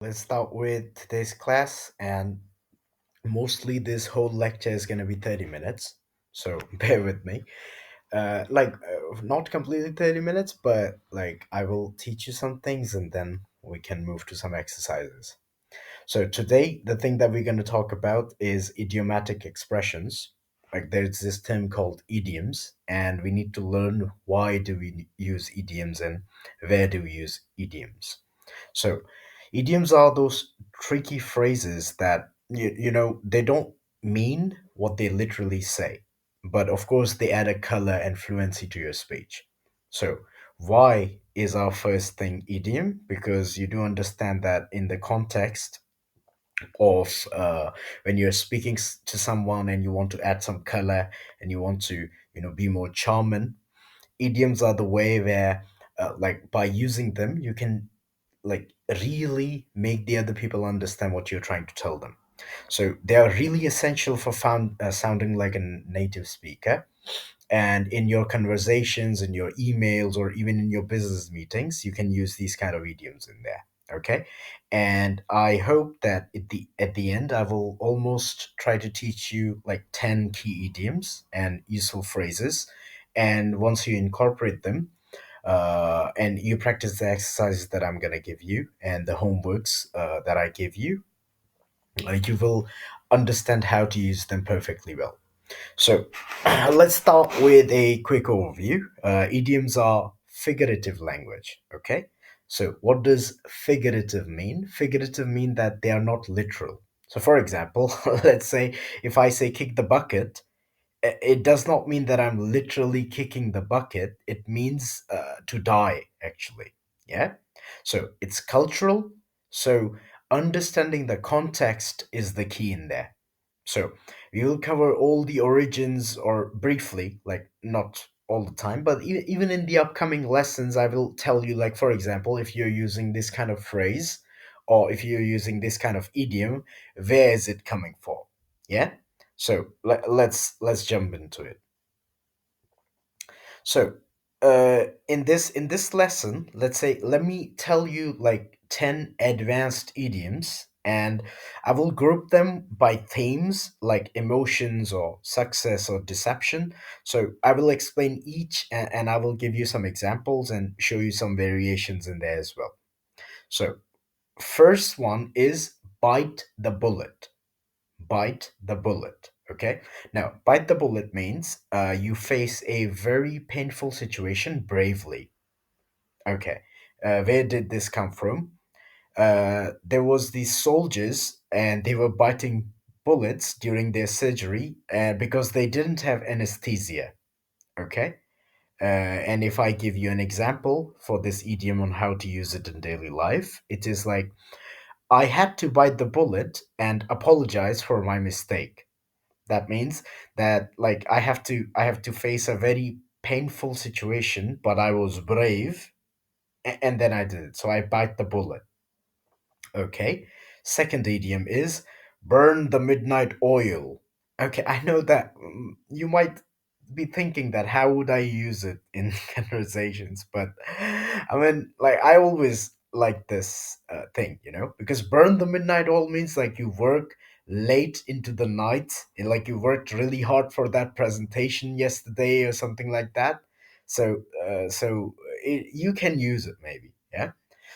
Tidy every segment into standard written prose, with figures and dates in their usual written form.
Let's start with today's class, and mostly this whole lecture is going to be 30 minutes. So bear with me. Not completely 30 minutes, but I will teach you some things and then we can move to some exercises. So today, the thing that we're going to talk about is idiomatic expressions. Like there's this term called idioms, and we need to learn why do we use idioms and where do we use idioms. So, idioms are those tricky phrases that they don't mean what they literally say, but of course they add a color and fluency to your speech. So, why is our first thing idiom? Because you do understand that in the context of when you're speaking to someone and you want to add some color and you want to be more charming, idioms are the way where by using them you can really make the other people understand what you're trying to tell them. So they are really essential for sounding like a native speaker. And in your conversations, in your emails, or even in your business meetings, you can use these kind of idioms in there. Okay. And I hope that at the end I will almost try to teach you like 10 key idioms and useful phrases. And once you incorporate them, and you practice the exercises that I'm going to give you and the homeworks that I give you, you will understand how to use them perfectly well. So let's start with a quick overview. Idioms are figurative language. Okay. So what does figurative mean? Figurative mean that they are not literal. So for example, let's say if I say kick the bucket, it does not mean that I'm literally kicking the bucket. It means to die, actually. Yeah. So it's cultural. So understanding the context is the key in there. So we will cover all the origins or briefly, like not all the time, but even in the upcoming lessons, I will tell you, like, for example, if you're using this kind of phrase or if you're using this kind of idiom, where is it coming from? Yeah. So let's jump into it. So in this lesson, let's say let me tell you like 10 advanced idioms, and I will group them by themes like emotions or success or deception. So I will explain each, and I will give you some examples and show you some variations in there as well. So first one is bite the bullet. Bite the bullet. Okay. Now, bite the bullet means you face a very painful situation bravely. Okay. Where did this come from? There was these soldiers and they were biting bullets during their surgery because they didn't have anesthesia. Okay. And if I give you an example for this idiom on how to use it in daily life, it is like, I had to bite the bullet and apologize for my mistake. That means that like I have to face a very painful situation, but I was brave, and then I did it. So I bite the bullet. Okay. Second idiom is burn the midnight oil. Okay, I know that you might be thinking that how would I use it in conversations, but I mean, like I always like this thing, because burn the midnight oil means like you work late into the night, and like you worked really hard for that presentation yesterday or something like that. So you can use it maybe, yeah.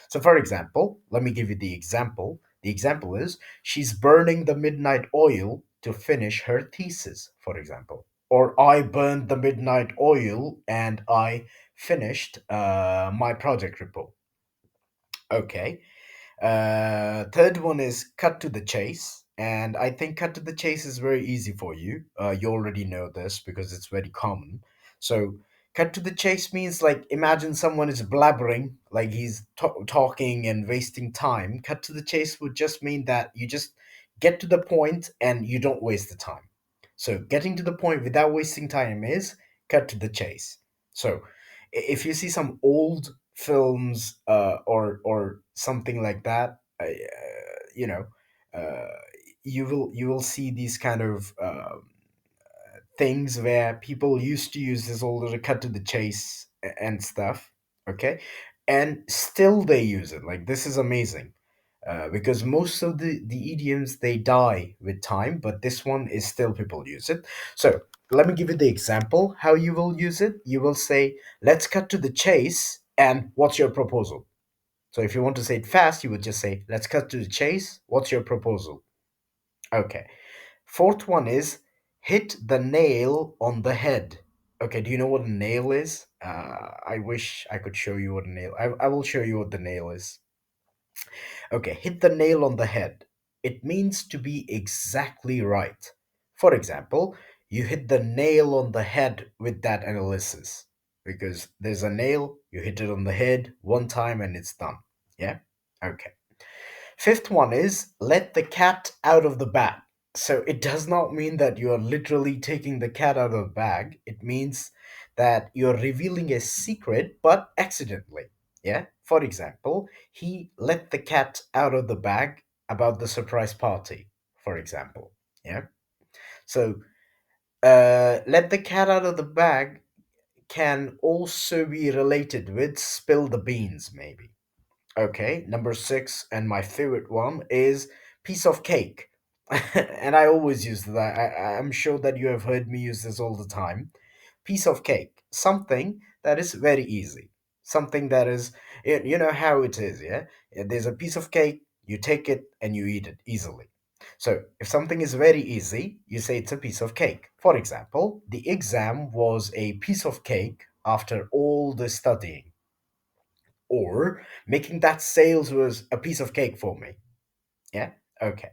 So, for example, let me give you the example. The example is she's burning the midnight oil to finish her thesis, for example. Or I burned the midnight oil and I finished my project report. Okay. Third one is cut to the chase. And I think cut to the chase is very easy for you. You already know this because it's very common. So, cut to the chase means like imagine someone is blabbering, like he's talking and wasting time. Cut to the chase would just mean that you just get to the point and you don't waste the time. So, getting to the point without wasting time is cut to the chase. So, if you see some old films or something like that, you know, uh, you will see these kind of things where people used to use this older cut to the chase and stuff. Okay, and still they use it. Like this is amazing. because most of the idioms they die with time, but this one is still people use it. So let me give you the example how you will use it. You will say, "Let's cut to the chase," and "What's your proposal?" So if you want to say it fast, you would just say, "Let's cut to the chase. What's your proposal?" Okay. Fourth one is hit the nail on the head. Okay, do you know what a nail is? I wish I could show you what a nail. I will show you what the nail is. Okay, hit the nail on the head. It means to be exactly right. For example, you hit the nail on the head with that analysis because there's a nail, you hit it on the head one time and it's done. Yeah? Okay. Fifth one is let the cat out of the bag. So it does not mean that you are literally taking the cat out of the bag. It means that you're revealing a secret, but accidentally. Yeah. For example, he let the cat out of the bag about the surprise party, for example. Yeah. So let the cat out of the bag can also be related with spill the beans, maybe. Okay, number six, and my favorite one is piece of cake. And I always use that. I'm sure that you have heard me use this all the time. Piece of cake, something that is very easy. Something that is, you know how it is, yeah? There's a piece of cake, you take it and you eat it easily. So if something is very easy, you say it's a piece of cake. For example, the exam was a piece of cake after all the studying, or making that sales was a piece of cake for me. Yeah. Okay,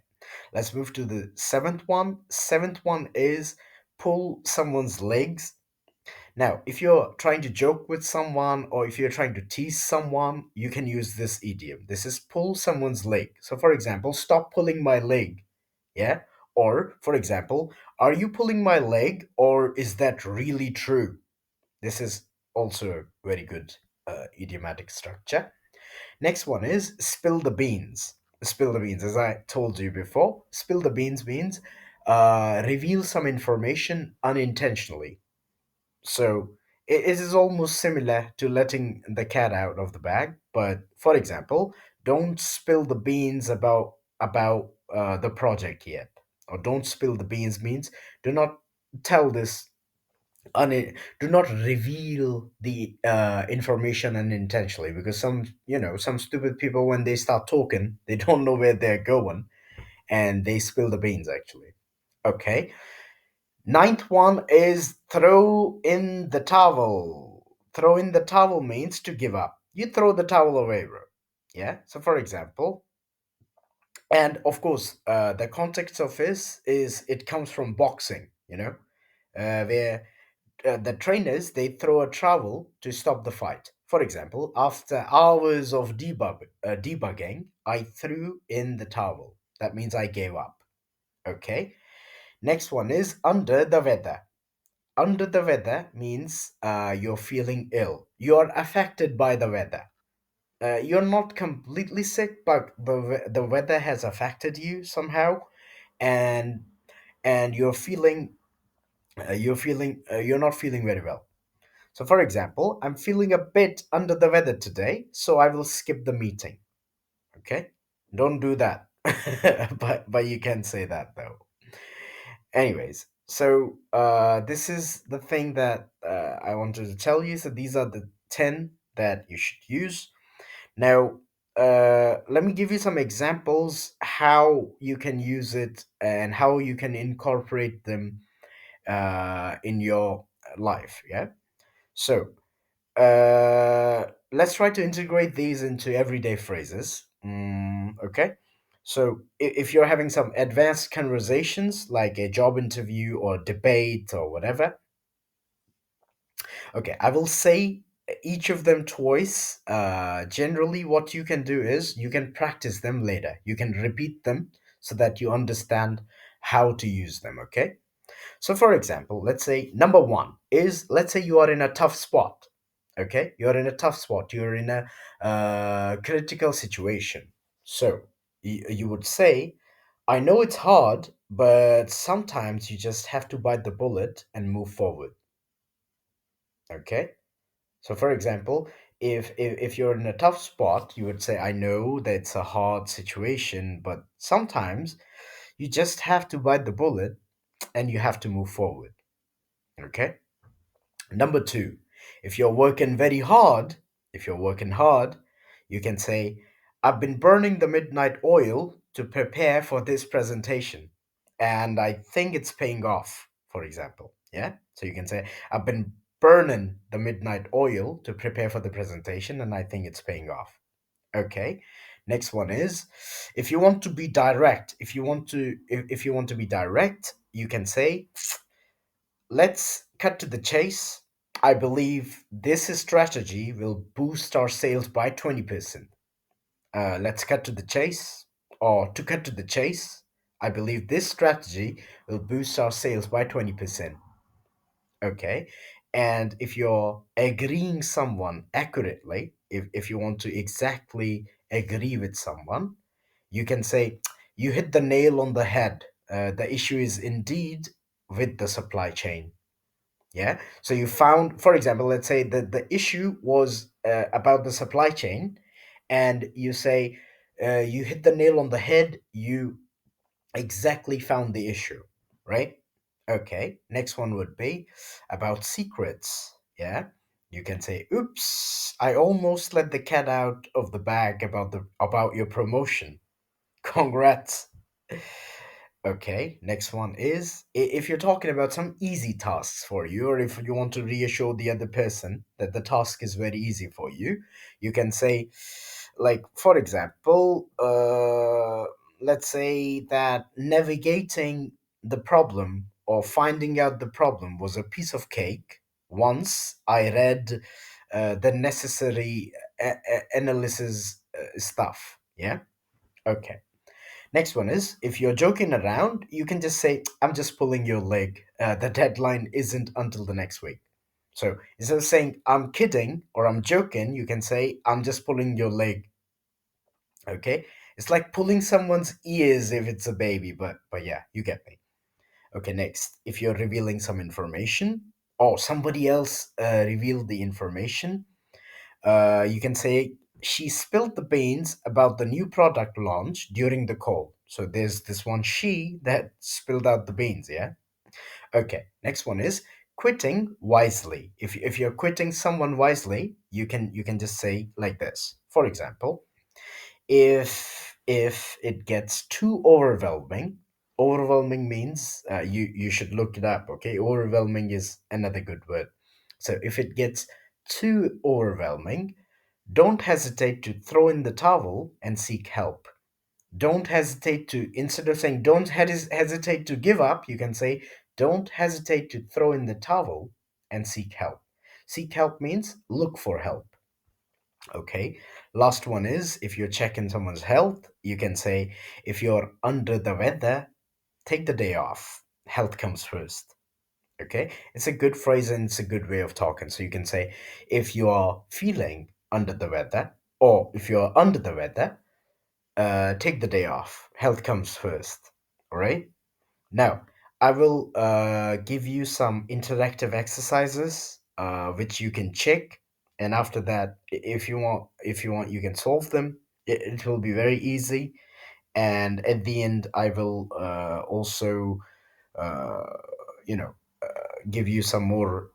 let's move to the seventh one. Seventh one is pull someone's legs. Now if you're trying to joke with someone or if you're trying to tease someone, you can use this idiom. This is pull someone's leg. So for example, stop pulling my leg. Yeah. Or for example, are you pulling my leg or is that really true? This is also a very good idiomatic structure. Next one is spill the beans. Spill the beans, as I told you before, spill the beans means reveal some information unintentionally. So it is almost similar to letting the cat out of the bag. But for example, don't spill the beans about the project yet, or don't spill the beans means do not tell this do not reveal the information unintentionally, because some stupid people, when they start talking, they don't know where they're going and they spill the beans actually. Okay, ninth one is throw in the towel. Throw in the towel means to give up. You throw the towel away, bro. Yeah, so for example, and of course the context of this is it comes from boxing, where the trainers they throw a trowel to stop the fight. For example, after hours of debugging, I threw in the towel. That means I gave up. Okay. Next one is under the weather. Under the weather means you're feeling ill. You're affected by the weather. You're not completely sick, but the weather has affected you somehow, and you're not feeling very well. So, for example, I'm feeling a bit under the weather today, so I will skip the meeting. Okay? Don't do that. But you can say that though. Anyways, so this is the thing that I wanted to tell you. So these are the 10 that you should use. Now, let me give you some examples how you can use it and how you can incorporate them in your life. Yeah. So, let's try to integrate these into everyday phrases. Okay. So if you're having some advanced conversations like a job interview or debate or whatever, okay, I will say each of them twice. Generally, what you can do is you can practice them later. You can repeat them so that you understand how to use them. Okay. So, for example, let's say number one is, let's say you are in a tough spot. Okay, you're in a tough spot. You're in a critical situation. So you would say, "I know it's hard, but sometimes you just have to bite the bullet and move forward." Okay. So, for example, If you're in a tough spot, you would say, I know that it's a hard situation, but sometimes you just have to bite the bullet and you have to move forward. Okay. Number two, if you're working very hard, if you're working hard, you can say, I've been burning the midnight oil to prepare for this presentation, and I think it's paying off, for example. Yeah. So you can say, I've been burning the midnight oil to prepare for the presentation, and I think it's paying off. Okay. Next one is, if you want to be direct, if you want to be direct, you can say, let's cut to the chase. I believe this strategy will boost our sales by 20%. Let's cut to the chase. Or to cut to the chase, I believe this strategy will boost our sales by 20%. Okay. And if you're agreeing someone accurately, if you want to exactly agree with someone, you can say, you hit the nail on the head. The issue is indeed with the supply chain. Yeah. So you found, for example, let's say that the issue was about the supply chain, and you say, you hit the nail on the head. You exactly found the issue, right? Okay. Next one would be about secrets. Yeah. You can say, "Oops, I almost let the cat out of the bag about your promotion. Congrats." Okay, next one is, if you're talking about some easy tasks for you, or if you want to reassure the other person that the task is very easy for you, you can say, like, for example, let's say that navigating the problem or finding out the problem was a piece of cake once I read the necessary analysis stuff. Yeah? Okay. Next one is, if you're joking around, you can just say, I'm just pulling your leg. The deadline isn't until the next week. So instead of saying, I'm kidding or I'm joking, you can say, I'm just pulling your leg. Okay? It's like pulling someone's ears if it's a baby, but yeah, you get me. Okay, next. If you're revealing some information or somebody else revealed the information, you can say, she spilled the beans about the new product launch during the call. So there's this one she that spilled out the beans, yeah? Okay, next one is quitting wisely. If you're quitting someone wisely, you can just say like this. For example, if it gets too overwhelming, overwhelming means you should look it up, okay? Overwhelming is another good word. So if it gets too overwhelming, don't hesitate to throw in the towel and seek help. Don't hesitate to, instead of saying don't hesitate to give up, you can say don't hesitate to throw in the towel and seek help. Seek help means look for help. Okay. Last one is, if you're checking someone's health, you can say, if you're under the weather, take the day off. Health comes first. Okay. It's a good phrase and it's a good way of talking. So you can say, if you are feeling under the weather, or if you're under the weather, take the day off. Health comes first. All right. Now, I will give you some interactive exercises which you can check, and after that, if you want, you can solve them. It will be very easy, and at the end, I will also, uh, you know, give you some more